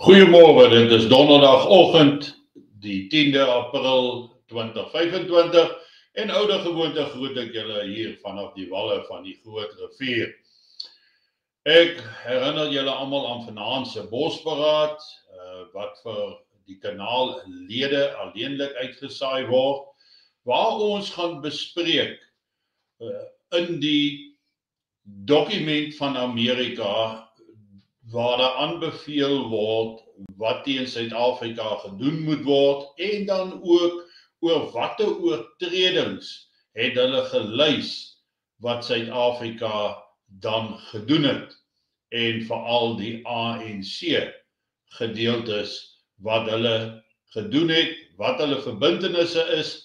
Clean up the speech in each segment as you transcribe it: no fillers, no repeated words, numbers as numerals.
Goeiemôre, dit is donderdagoggend, die 10de April 2025 en oudergewoonte groet ek julle hier vanaf die walle van die Groot Rivier. Ek herinner julle almal aan vanaand se bosberaad wat vir die kanallede alleenlik uitgesaai word, waar ons gaan bespreek in die dokument van Amerika waar daar aanbeveel word wat teen Suid-Afrika gedoen moet word en dan ook oor watter oortredings het hulle gelys wat Suid-Afrika dan gedoen het en veral die ANC gedeeltes wat hulle gedoen het, wat hulle verbintenisse is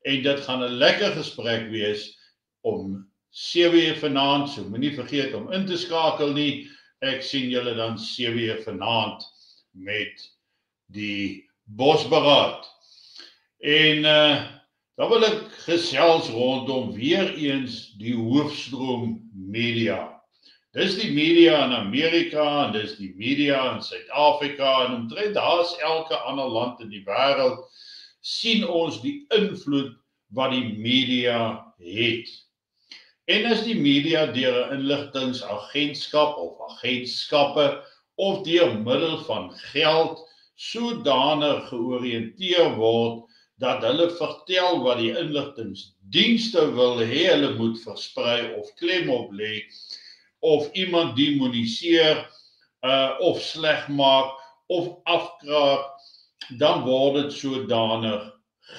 en dit gaan 'n lekker gesprek wees om 7:00 vanaand, so moenie vergeet om in te skakel nie. Ek sien julle dan 7:00 vanaand met die bosberaad. En dan wil ek gesels rondom weer eens die hoofstroom media. Dis die media in Amerika en dis die media in Suid-Afrika en omtrent daar's elke ander land in die wêreld sien ons die invloed wat die media het. En as die media deur 'n inligtingsagentskap of agentskappe of deur middel van geld sodanig georiënteer word dat hulle vertel wat die inligtingsdienste wil hê hulle moet versprei of klem op lê of iemand demoniseer of sleg maak of afkraak, dan word dit sodanig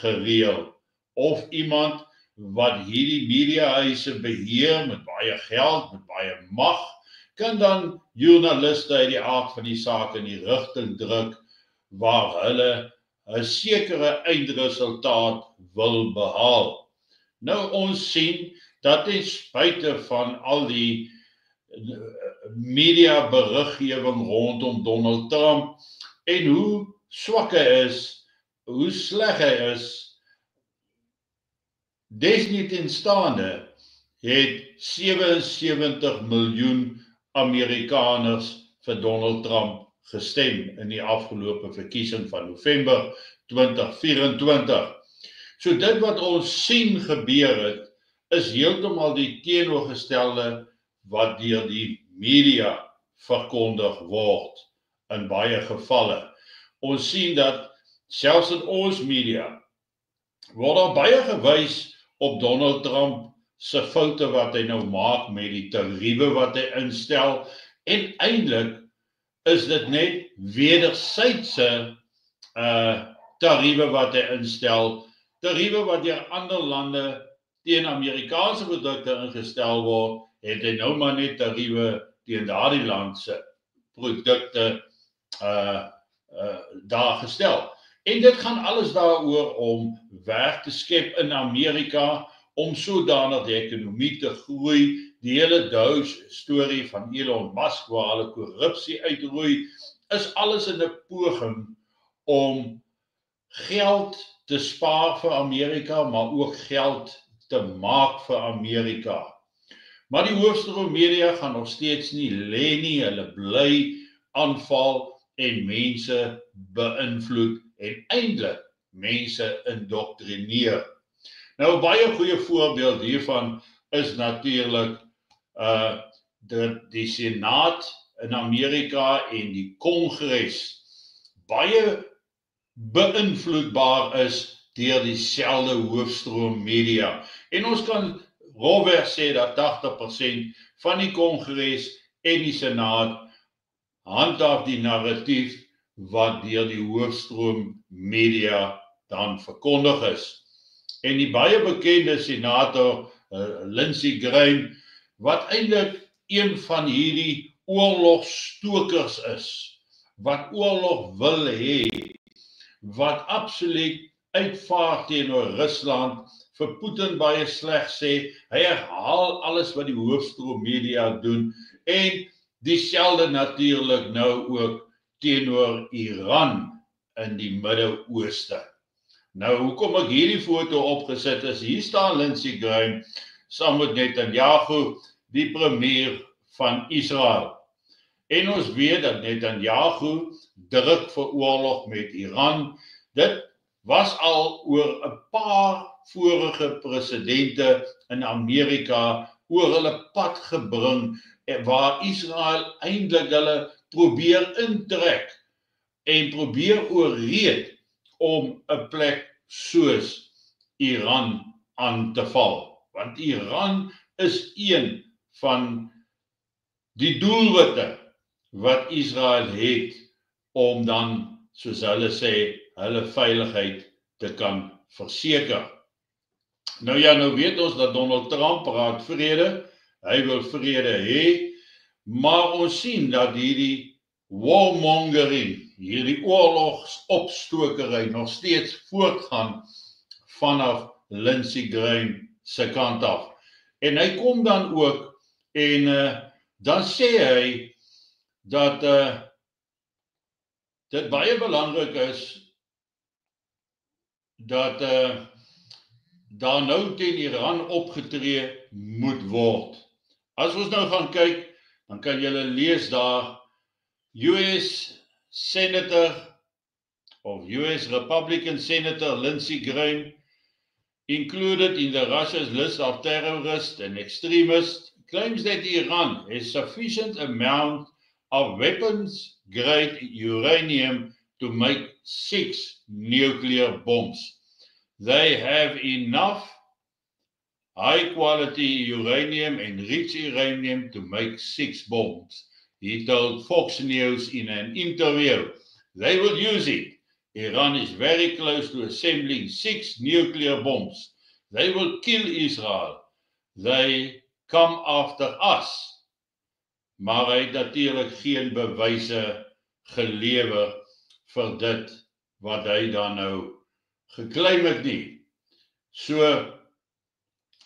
gereël. Of iemand wat hierdie mediahuise beheer met baie geld, met baie mag, kan dan joernaliste uit die aard van die saak in die rigting druk waar hulle 'n sekere eindresultaat wil behaal. Nou ons sien dat ten spyte van al die media beriggewing rondom Donald Trump en hoe swak hy is, hoe sleg hy is, desnietenstaande het 77 miljoen Amerikaners vir Donald Trump gestem in die afgelope verkiesing van November 2024. So dit wat ons sien gebeur het, is heeltemal die teenoorgestelde wat deur die media verkondig word in baie gevalle. Ons sien dat selfs in ons media word daar baie gewys op Donald Trump se foute wat hy nou maak met die tariewe wat hy instel en eintlik is dit net wederwysige tariewe wat hy instel, tariewe wat deur ander lande teen Amerikaanse produkte ingestel word, het hy nou maar net tariewe teen daardie land se produkte daar gestel. En dit gaan alles daaroor om werk te skep in Amerika, om sodanig die ekonomie te groei, die hele Dow storie van Elon Musk waar hulle korrupsie uitroei, is alles in 'n poging om geld te spaar vir Amerika, maar ook geld te maak vir Amerika. Maar die hoofstroom media gaan nog steeds nie lê nie, hulle bly aanval en mense beïnvloed en eintlik mense indoktrineer. Nou 'n baie goeie voorbeeld hiervan is natuurlik die Senaat in Amerika en die Kongres baie beïnvloedbaar is deur dieselfde hoofstroom media. En ons kan rolweg sê dat 80% van die Kongres en die Senaat handhaaf die narratief wat deur die hoofstroom media dan verkondig is. En die baie bekende senator Lindsey Graham, wat eintlik een van hierdie oorlogstokers is, wat oorlog wil hê, wat absoluut uitvaar teenoor Rusland, vir Putin baie sleg sê, hy herhaal alles wat die hoofstroom media doen, en dieselfde natuurlik nou ook teenoor Iran in die Midde-Ooste. Nou, hoekom ek hierdie foto opgesit is, hier staan Lindsey Graham saam met Netanyahu, die premier van Israel. En ons weet dat Netanyahu druk vir oorlog met Iran. Dit was al oor 'n paar vorige presidente in Amerika oor hulle pad gebring, waar Israel eintlik hulle probeer intrek en probeer oorreed om 'n plek soos Iran aan te val. Want Iran is een van die doelwitte wat Israel het om dan, soos hulle sê, hulle veiligheid te kan verseker. Nou ja, nou weet ons dat Donald Trump praat vrede, hy wil vrede hê, maar ons sien dat hierdie warmongering, hierdie oorlogsopstokery nog steeds voortgaan vanaf Lindsey Graham se kant af. En hy kom dan ook en dan sê hy dat dit baie belangrik is dat daar nou teen Iran opgetree moet word. As ons nou gaan kyk, dan kan julle lees daar US Senator of US Republican Senator Lindsey Graham included in the Russia's list of terrorists and extremists claims that Iran has sufficient amount of weapons-grade uranium to make 6 nuclear bombs. They have enough high-quality uranium and rich uranium to make 6 bombs, he told Fox News in an interview. They will use it. Iran is very close to assembling 6 nuclear bombs. They will kill Israel. They come after us. Maar hy het natuurlijk geen bewyse gelewer vir dit wat hy dan nou geclaim het nie. So,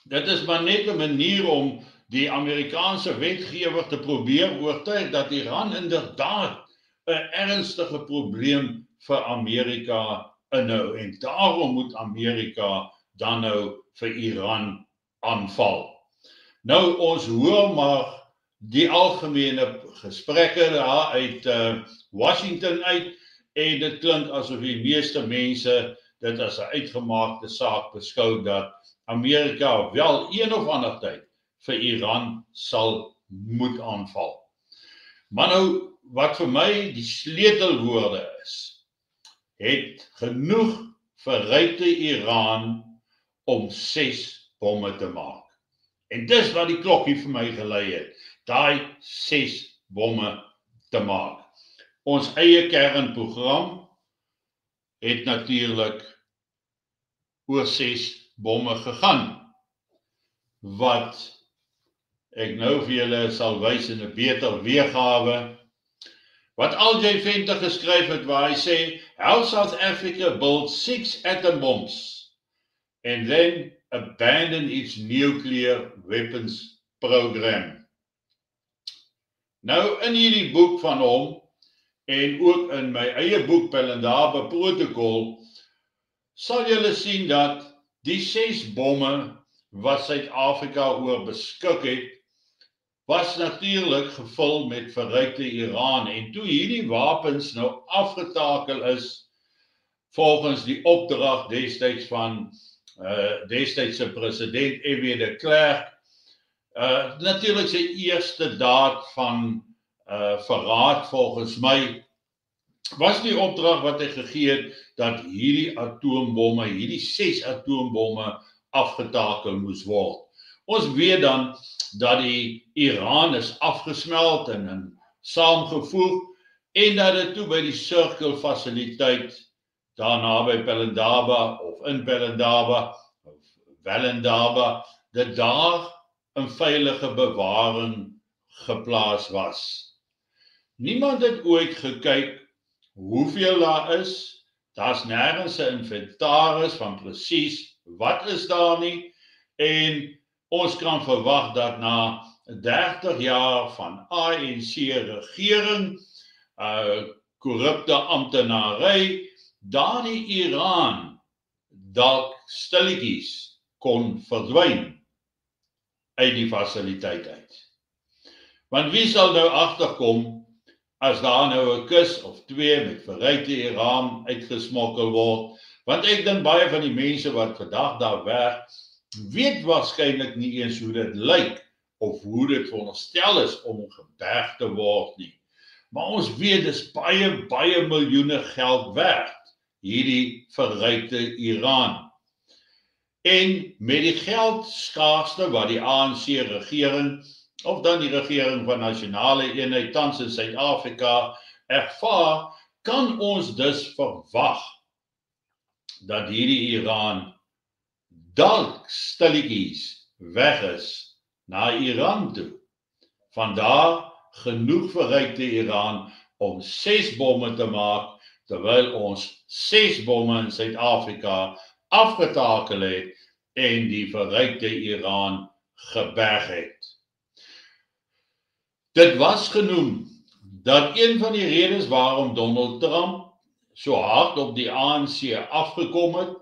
dit is maar net 'n manier om die Amerikaanse wetgewer te probeer oortuig dat Iran inderdaad 'n ernstige probleem vir Amerika inhou. En daarom moet Amerika dan nou vir Iran aanval. Nou, ons hoor maar die algemene gesprekke daar uit Washington uit, en dit klink asof die meeste mense dit as 'n uitgemaakte saak beskou dat Amerika wel een of ander tyd vir Iran sal moet aanval. Maar nou, wat vir my die sleutelwoorde is, het genoeg verrypte Iran om 6 bomme te maak. En dis wat die klokkie vir my gelei het, daai 6 bomme te maak. Ons eie kernprogram het natuurlik oor 6 bomme gegaan, wat ek nou vir julle sal wys in 'n beter weergawe, wat Al-Jay Venter geskryf het, waar hy sê, how South Africa built 6 atom bombs and then abandon its nuclear weapons program. Nou, in hierdie boek van hom, en ook in my eie boek Pelindaba Protocol, sal julle sien dat die 6 bomme wat Suid-Afrika oor beskik het, was natuurlik gevul met verrykte Iran. En toe hierdie wapens nou afgetakel is, volgens die opdrag destyds van destydse president F.W. de Klerk, natuurlik sy eerste daad van verraad volgens my, was die opdrag wat hy gegee het, dat hierdie atoombomme, hierdie 6 atoombomme afgetakel moes word. Ons weet dan dat die Iran is afgesmelt en saamgevoeg, en dat dit toe by die Circle fasiliteit, daarna by Pelindaba of in Pelindaba, of Welindaba, dit daar in veilige bewaring geplaas was. Niemand het ooit gekyk hoeveel daar is, daar's nergens 'n inventaris van presies wat is daar nie, en ons kan verwag dat na 30 jaar van ANC regering, korrupte amptenary, daardie Iran dalk stilletjies kon verdwyn uit die fasiliteit uit. Want wie sal nou agterkom as daar nou 'n kus of twee met verrykte Iran uitgesmokkel word, want ek dink baie van die mense wat vandag daar werk, weet waarskynlik nie eens hoe dit lyk, of hoe dit veronderstel is om geberg te word nie. Maar ons weet dis baie miljoene geld werd, hierdie verrykte Iran. En met die geldskaarste wat die ANC regering, of dan die regering van nasionale eenheid tans in Suid-Afrika ervaar, kan ons dus verwag dat hierdie Iran dalk stilletjies weg is na Iran toe. Vandaar genoeg verrykte Iran om 6 bomme te maak, terwyl ons 6 bomme in Suid-Afrika afgetakel het en die verrykte Iran geberg het. Dit was genoem dat een van die redes waarom Donald Trump so hard op die ANC afgekom het,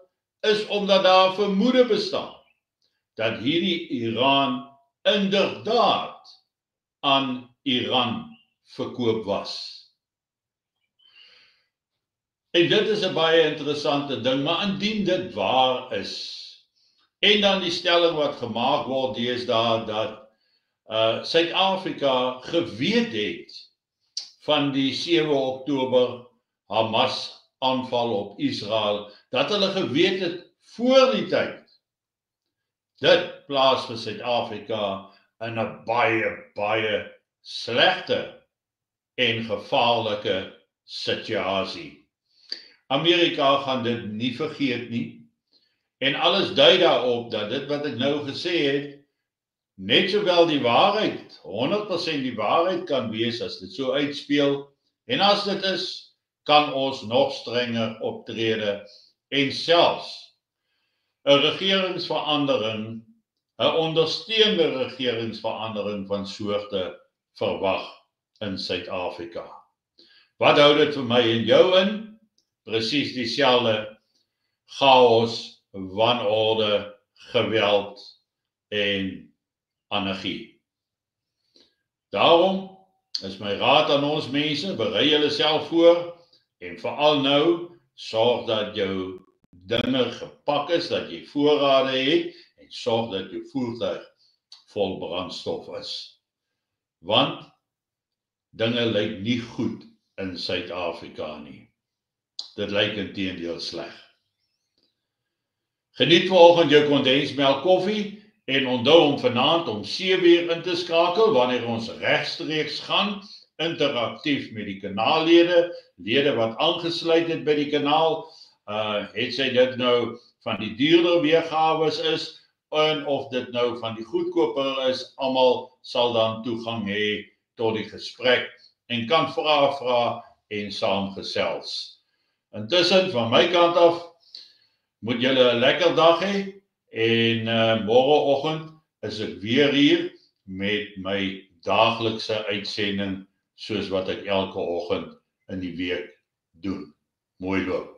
is omdat daar vermoede bestaan dat hierdie Iran inderdaad aan Iran verkoop was. En dit is 'n baie interessante ding, maar indien dit waar is, en dan die stelling wat gemaak word deesdae dat Suid-Afrika geweet het van die 7 Oktober Hamas aanval op Israel, dat hulle geweet het voor die tyd. Dit plaas vir Suid-Afrika in 'n baie slegte en gevaarlike situasie. Amerika gaan dit nie vergeet nie, en alles dui daarop dat dit wat ek nou gesê het, net sowel die waarheid, 100% die waarheid kan wees as dit so uitspeel, en as dit is, kan ons nog strenger optrede en selfs 'n regeringsverandering, 'n ondersteunende regeringsverandering van soorte verwag in Suid-Afrika. Wat hou dit vir my en jou in? Presies dieselfde: chaos, wanorde, geweld en anargie. Daarom is my raad aan ons mense: berei julle self voor, en veral nou, sorg dat jou dinge gepak is, dat jy voorrade het, en sorg dat jou voertuig vol brandstof is. Want dinge lyk nie goed in Suid-Afrika nie. Dit lyk inteendeel sleg. Geniet vanoggend jou kondensmelk koffie, en onthou om vanaand om 7 in te skakel, wanneer ons regstreeks gaan, interaktief met die kanaallede, lede wat aangesluit het by die kanaal, het sy dit nou van die duurder weergawe is, en of dit nou van die goedkoper is, almal sal dan toegang hê tot die gesprek, en kan vra en saamgesels. Intussen, van my kant af, moet julle 'n lekker dag hê, en môreoggend is ek weer hier met my daaglikse uitsending, soos wat ek elke oggend in die week doen. Mooi loop.